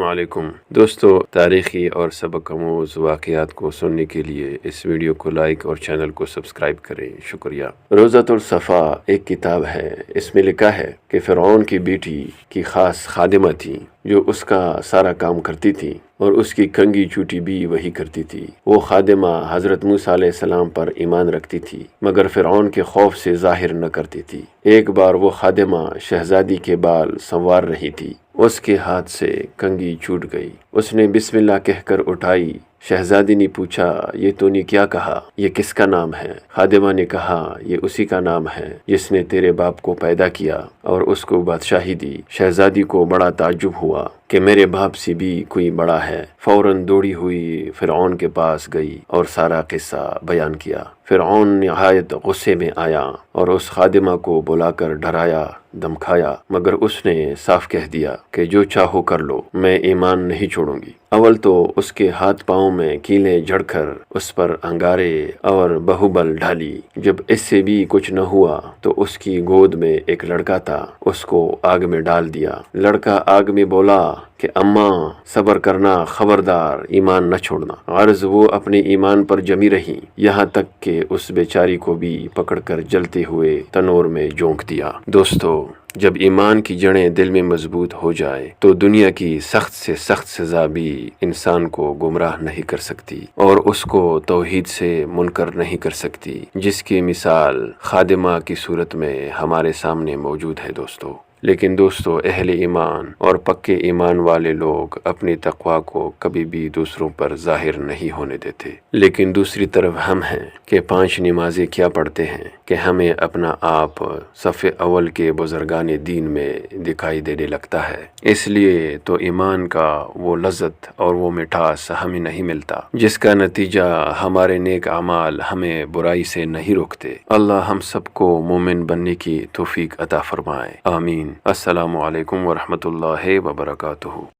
السلام علیکم دوستو، تاریخی اور سبق آموز واقعات کو سننے کے لیے اس ویڈیو کو لائک اور چینل کو سبسکرائب کریں، شکریہ۔ روضۃ الصفا ایک کتاب ہے۔ اس میں لکھا ہے کہ فرعون کی بیٹی کی خاص خادمہ تھی جو اس کا سارا کام کرتی تھی اور اس کی کنگھی چوٹی بھی وہی کرتی تھی۔ وہ خادمہ حضرت موسیٰ علیہ السلام پر ایمان رکھتی تھی مگر فرعون کے خوف سے ظاہر نہ کرتی تھی۔ ایک بار وہ خادمہ شہزادی کے بال سنوار رہی تھی، اس کے ہاتھ سے کنگھی چھوٹ گئی۔ اس نے بسم اللہ کہہ کر اٹھائی۔ شہزادی نے پوچھا، یہ تو نے کیا کہا؟ یہ کس کا نام ہے؟ خادمہ نے کہا، یہ اسی کا نام ہے جس نے تیرے باپ کو پیدا کیا اور اس کو بادشاہی دی۔ شہزادی کو بڑا تعجب ہوا کہ میرے باپ سے بھی کوئی بڑا ہے۔ فوراً دوڑی ہوئی فرعون کے پاس گئی اور سارا قصہ بیان کیا۔ فرعون نہایت غصے میں آیا اور اس خادمہ کو بلا کر ڈرایا دھمکایا، مگر اس نے صاف کہہ دیا کہ جو چاہو کر لو، میں ایمان نہیں چھوڑوں گی۔ اول تو اس کے ہاتھ پاؤں میں کیلیں جڑ کر اس پر انگارے اور بہوبل ڈالی۔ جب اس سے بھی کچھ نہ ہوا تو اس کی گود میں ایک لڑکا تھا، اس کو آگ میں ڈال دیا۔ لڑکا آگ میں بولا کہ اماں صبر کرنا، خبردار ایمان نہ چھوڑنا۔ غرض وہ اپنے ایمان پر جمی رہی، یہاں تک کہ اس بیچاری کو بھی پکڑ کر جلتے ہوئے تنور میں جھونک دیا۔ دوستو، جب ایمان کی جڑیں دل میں مضبوط ہو جائے تو دنیا کی سخت سے سخت سزا بھی انسان کو گمراہ نہیں کر سکتی اور اس کو توحید سے منکر نہیں کر سکتی، جس کی مثال خادمہ کی صورت میں ہمارے سامنے موجود ہے دوستو۔ لیکن دوستو، اہل ایمان اور پکے ایمان والے لوگ اپنی تقوی کو کبھی بھی دوسروں پر ظاہر نہیں ہونے دیتے، لیکن دوسری طرف ہم ہیں کہ 5 نمازیں کیا پڑھتے ہیں کہ ہمیں اپنا آپ صف اول کے بزرگان دین میں دکھائی دینے لگتا ہے۔ اس لیے تو ایمان کا وہ لذت اور وہ مٹھاس ہمیں نہیں ملتا جس کا نتیجہ ہمارے نیک اعمال ہمیں برائی سے نہیں روکتے۔ اللہ ہم سب کو مومن بننے کی توفیق عطا فرمائے، آمین۔ السلام علیکم ورحمۃ اللہ وبرکاتہ۔